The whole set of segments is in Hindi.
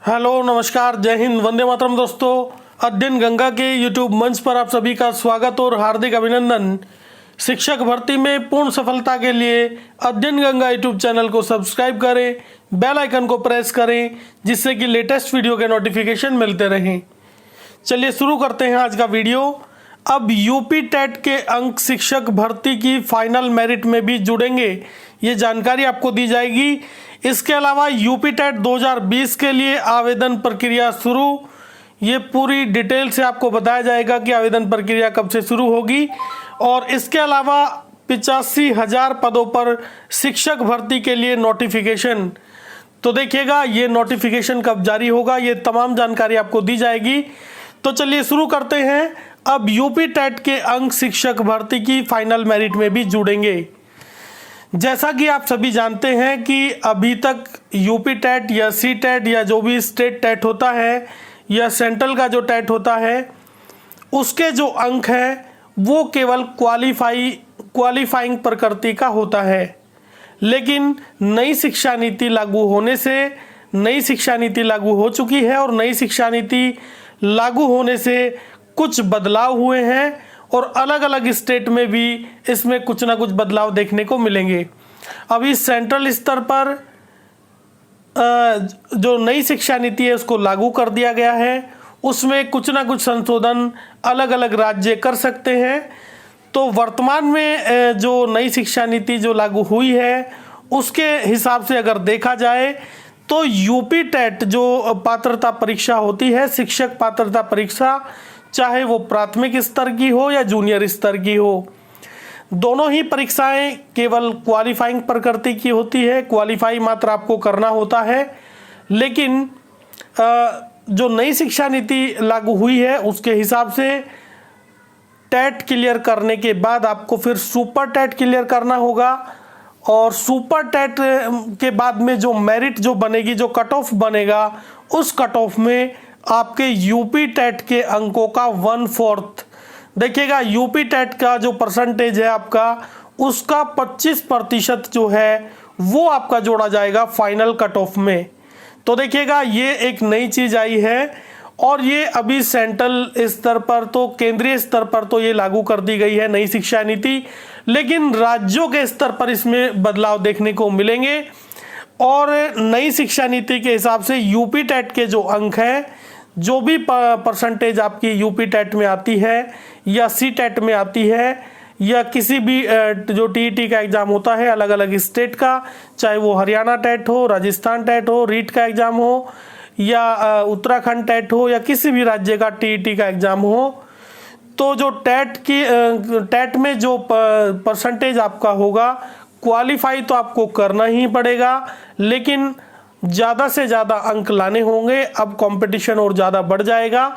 हेलो, नमस्कार, जय हिंद, वंदे मातरम। दोस्तों, अध्ययन गंगा के यूट्यूब मंच पर आप सभी का स्वागत और हार्दिक अभिनंदन। शिक्षक भर्ती में पूर्ण सफलता के लिए अध्ययन गंगा यूट्यूब चैनल को सब्सक्राइब करें, बेल आइकन को प्रेस करें, जिससे कि लेटेस्ट वीडियो के नोटिफिकेशन मिलते रहें। चलिए शुरू करते हैं आज का वीडियो। अब यूपी टेट के अंक शिक्षक भर्ती की फाइनल मेरिट में भी जुड़ेंगे, ये जानकारी आपको दी जाएगी। इसके अलावा यूपी टेट 2020 के लिए आवेदन प्रक्रिया शुरू, ये पूरी डिटेल से आपको बताया जाएगा कि आवेदन प्रक्रिया कब से शुरू होगी। और इसके अलावा 85,000 पदों पर शिक्षक भर्ती के लिए नोटिफिकेशन, तो देखिएगा ये नोटिफिकेशन कब जारी होगा, ये तमाम जानकारी आपको दी जाएगी। तो चलिए शुरू करते हैं। अब यूपी टेट के अंक शिक्षक भर्ती की फाइनल मेरिट में भी जुड़ेंगे। जैसा कि आप सभी जानते हैं कि अभी तक यूपी टेट या सी टेट या जो भी स्टेट टेट होता है या सेंट्रल का जो टेट होता है, उसके जो अंक हैं वो केवल क्वालिफाइंग प्रकृति का होता है। लेकिन नई शिक्षा नीति लागू होने से, नई शिक्षा नीति लागू हो चुकी है और नई शिक्षा नीति लागू होने से कुछ बदलाव हुए हैं और अलग अलग स्टेट में भी इसमें कुछ ना कुछ बदलाव देखने को मिलेंगे। अभी सेंट्रल स्तर पर जो नई शिक्षा नीति है उसको लागू कर दिया गया है, उसमें कुछ ना कुछ संशोधन अलग अलग राज्य कर सकते हैं। तो वर्तमान में जो नई शिक्षा नीति जो लागू हुई है उसके हिसाब से अगर देखा जाए तो यूपी टेट जो पात्रता परीक्षा होती है, शिक्षक पात्रता परीक्षा, चाहे वो प्राथमिक स्तर की हो या जूनियर स्तर की हो, दोनों ही परीक्षाएं केवल क्वालिफाइंग प्रकृति की होती है, क्वालिफाई मात्र आपको करना होता है। लेकिन जो नई शिक्षा नीति लागू हुई है उसके हिसाब से टेट क्लियर करने के बाद आपको फिर सुपर टेट क्लियर करना होगा और सुपर टेट के बाद में जो मेरिट जो बनेगी, जो कट ऑफ बनेगा, उस कट ऑफ में आपके यूपी टेट के अंकों का 1/4, देखिएगा यूपी टेट का जो परसेंटेज है आपका, उसका 25% जो है वो आपका जोड़ा जाएगा फाइनल कट ऑफ में। तो देखिएगा ये एक नई चीज आई है और ये अभी सेंट्रल स्तर पर, तो केंद्रीय स्तर पर तो ये लागू कर दी गई है नई शिक्षा नीति, लेकिन राज्यों के स्तर पर इसमें बदलाव देखने को मिलेंगे। और नई शिक्षा नीति के हिसाब से यूपी टेट के जो अंक हैं, जो भी परसेंटेज आपकी यूपी टेट में आती है या सी टेट में आती है या किसी भी जो टीईटी का एग्जाम होता है अलग अलग स्टेट का, चाहे वो हरियाणा टेट हो, राजस्थान टेट हो, रीट का एग्जाम हो या उत्तराखंड टेट हो या किसी भी राज्य का टीईटी का एग्जाम हो, तो जो टेट में जो परसेंटेज आपका होगा, क्वालिफाई तो आपको करना ही पड़ेगा, लेकिन ज़्यादा से ज़्यादा अंक लाने होंगे। अब कंपटीशन और ज़्यादा बढ़ जाएगा,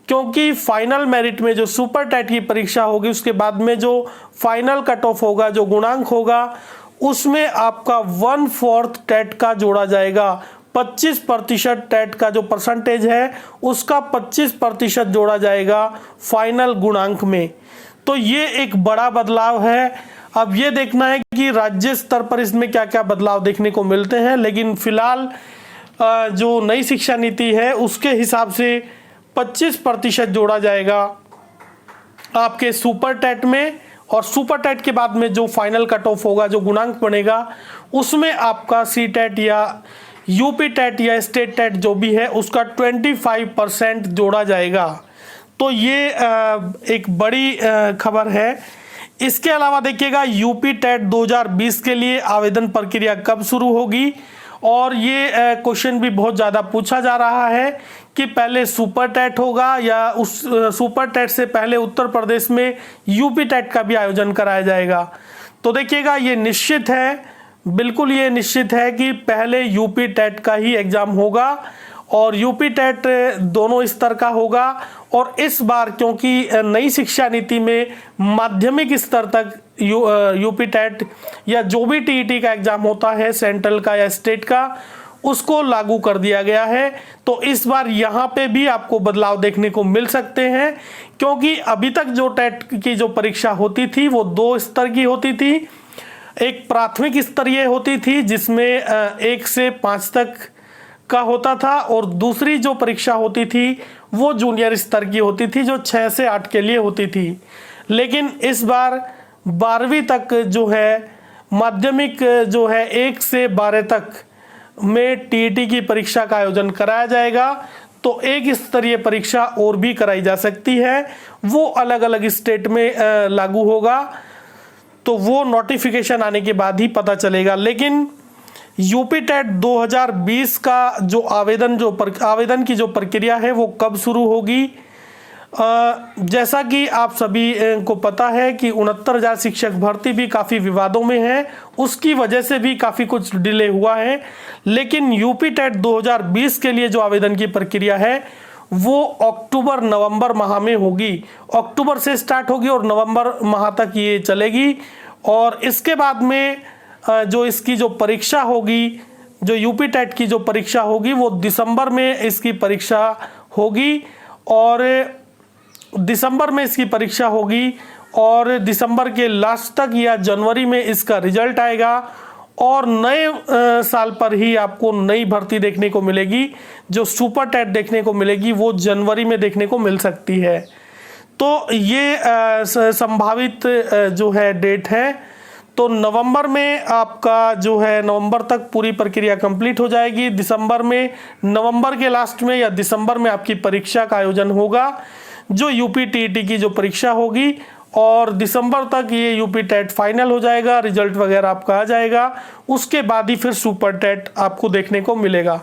क्योंकि फाइनल मेरिट में जो सुपर टेट की परीक्षा होगी उसके बाद में जो फाइनल कट ऑफ होगा, जो गुणांक होगा, उसमें आपका 1/4 टेट का जोड़ा जाएगा। 25% टेट का जो परसेंटेज है उसका 25% जोड़ा जाएगा फाइनल गुणांक में। तो ये एक बड़ा बदलाव है। अब ये देखना है कि राज्य स्तर पर इसमें क्या क्या बदलाव देखने को मिलते हैं, लेकिन फिलहाल जो नई शिक्षा नीति है उसके हिसाब से 25% जोड़ा जाएगा आपके सुपर टेट में, और सुपर टेट के बाद में जो फाइनल कट ऑफ होगा, जो गुणांक बनेगा, उसमें आपका सी टेट या यूपी टेट या स्टेट टेट जो भी है उसका 25% जोड़ा जाएगा। तो ये एक बड़ी खबर है। इसके अलावा देखिएगा यूपी टेट 2020 के लिए आवेदन प्रक्रिया कब शुरू होगी, और ये क्वेश्चन भी बहुत ज़्यादा पूछा जा रहा है कि पहले सुपर टेट होगा या उस सुपर टेट से पहले उत्तर प्रदेश में यूपी टेट का भी आयोजन कराया जाएगा। तो देखिएगा ये निश्चित है, बिल्कुल ये निश्चित है कि पहले यूपी टेट का ही एग्ज़ाम होगा और यूपी टेट दोनों स्तर का होगा। और इस बार क्योंकि नई शिक्षा नीति में माध्यमिक स्तर तक यूपी टेट या जो भी टीईटी का एग्जाम होता है, सेंट्रल का या स्टेट का, उसको लागू कर दिया गया है। तो इस बार यहाँ पे भी आपको बदलाव देखने को मिल सकते हैं, क्योंकि अभी तक जो टेट की जो परीक्षा होती थी वो 2 स्तर की होती थी। एक प्राथमिक स्तरीय होती थी जिसमें 1 से 5 तक का होता था और दूसरी जो परीक्षा होती थी वो जूनियर स्तर की होती थी जो 6 से 8 के लिए होती थी। लेकिन इस बार 12वीं तक जो है माध्यमिक जो है 1 से 12 तक में टीईटी की परीक्षा का आयोजन कराया जाएगा। तो एक स्तरीय परीक्षा और भी कराई जा सकती है, वो अलग अलग स्टेट में लागू होगा, तो वो नोटिफिकेशन आने के बाद ही पता चलेगा। लेकिन यूपी टेट 2020 का जो आवेदन की जो प्रक्रिया है वो कब शुरू होगी? जैसा कि आप सभी को पता है कि 69,000 शिक्षक भर्ती भी काफ़ी विवादों में है, उसकी वजह से भी काफ़ी कुछ डिले हुआ है। लेकिन यूपी टेट 2020 के लिए जो आवेदन की प्रक्रिया है वो अक्टूबर-नवंबर माह में होगी। अक्टूबर से स्टार्ट होगी और नवंबर माह तक ये चलेगी। और इसके बाद में जो इसकी जो परीक्षा होगी, जो यूपी टेट की जो परीक्षा होगी वो दिसंबर में इसकी परीक्षा होगी और दिसंबर में इसकी परीक्षा होगी और दिसंबर के लास्ट तक या जनवरी में इसका रिजल्ट आएगा। और नए साल पर ही आपको नई भर्ती देखने को मिलेगी। जो सुपर टेट देखने को मिलेगी वो जनवरी में देखने को मिल सकती है। तो ये संभावित जो है डेट है। तो नवंबर में आपका जो है नवंबर तक पूरी प्रक्रिया कंप्लीट हो जाएगी। दिसंबर में, नवंबर के लास्ट में या दिसंबर में आपकी परीक्षा का आयोजन होगा, जो यूपी टीईटी की जो परीक्षा होगी। और दिसंबर तक ये यूपी टेट फाइनल हो जाएगा, रिजल्ट वगैरह आपका आ जाएगा। उसके बाद ही फिर सुपर टेट आपको देखने को मिलेगा।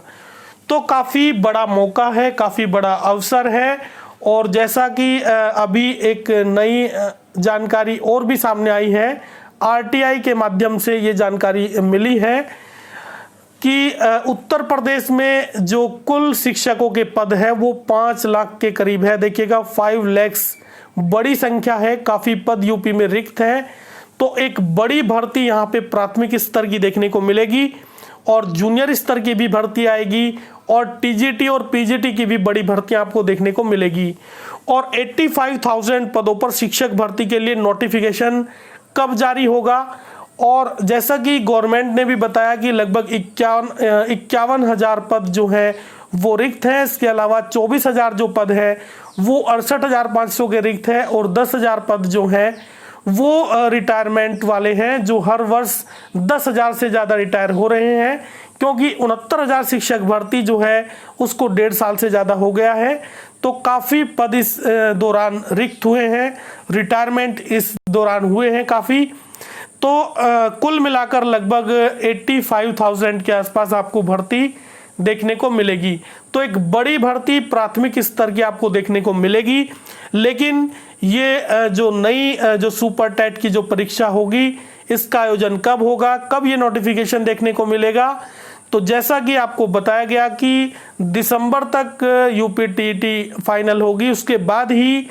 तो काफ़ी बड़ा मौका है, काफ़ी बड़ा अवसर है। और जैसा कि अभी एक नई जानकारी और भी सामने आई है, आरटीआई के माध्यम से ये जानकारी मिली है कि उत्तर प्रदेश में जो कुल शिक्षकों के पद है वो 5 लाख के करीब है। देखिएगा 5 लाख बड़ी संख्या है, काफ़ी पद यूपी में रिक्त है। तो एक बड़ी भर्ती यहाँ पे प्राथमिक स्तर की देखने को मिलेगी और जूनियर स्तर की भी भर्ती आएगी और टीजीटी और पीजीटी की भी बड़ी भर्तियां आपको देखने को मिलेगी। और 85,000 पदों पर शिक्षक भर्ती के लिए नोटिफिकेशन कब जारी होगा? और जैसा कि गवर्नमेंट ने भी बताया कि लगभग 51,000 पद जो है वो रिक्त हैं। इसके अलावा 24,000 जो पद है वो 68,500 के रिक्त है और 10,000 पद जो हैं वो रिटायरमेंट वाले हैं, जो हर वर्ष 10,000 से ज़्यादा रिटायर हो रहे हैं, क्योंकि 69,000 शिक्षक भर्ती जो है उसको 1.5 साल से ज़्यादा हो गया है। तो काफ़ी पद इस दौरान रिक्त हुए हैं, रिटायरमेंट इस दौरान हुए हैं काफ़ी। तो कुल मिलाकर लगभग 85,000 के आसपास आपको भर्ती देखने को मिलेगी। तो एक बड़ी भर्ती प्राथमिक स्तर की आपको देखने को मिलेगी। लेकिन ये जो नई जो सुपर टेट की जो परीक्षा होगी, इसका आयोजन कब होगा, कब ये नोटिफिकेशन देखने को मिलेगा? तो जैसा कि आपको बताया गया कि दिसंबर तक यूपी टीईटी फाइनल होगी, उसके बाद ही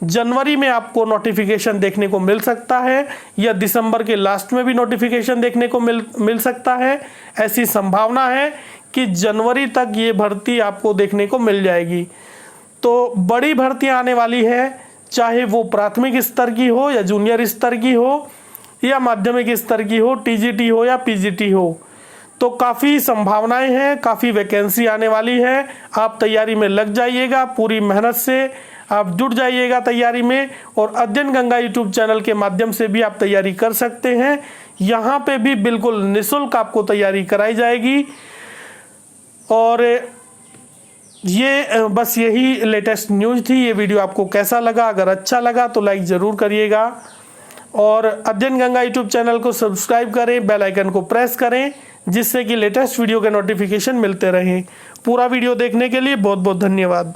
जनवरी में आपको नोटिफिकेशन देखने को मिल सकता है या दिसंबर के लास्ट में भी नोटिफिकेशन देखने को मिल सकता है। ऐसी संभावना है कि जनवरी तक ये भर्ती आपको देखने को मिल जाएगी। तो बड़ी भर्तियां आने वाली है, चाहे वो प्राथमिक स्तर की हो या जूनियर स्तर की हो या माध्यमिक स्तर की हो, टीजीटी हो या पीजीटी हो। तो काफ़ी संभावनाएं हैं, काफ़ी वैकेंसी आने वाली है। आप तैयारी में लग जाइएगा, पूरी मेहनत से आप जुट जाइएगा तैयारी में। और अध्ययन गंगा यूट्यूब चैनल के माध्यम से भी आप तैयारी कर सकते हैं। यहाँ पे भी बिल्कुल निःशुल्क आपको तैयारी कराई जाएगी। और ये बस यही लेटेस्ट न्यूज़ थी। ये वीडियो आपको कैसा लगा? अगर अच्छा लगा तो लाइक ज़रूर करिएगा और अध्ययन गंगा यूट्यूब चैनल को सब्सक्राइब करें, बेल आइकन को प्रेस करें, जिससे कि लेटेस्ट वीडियो के नोटिफिकेशन मिलते रहें। पूरा वीडियो देखने के लिए बहुत बहुत धन्यवाद।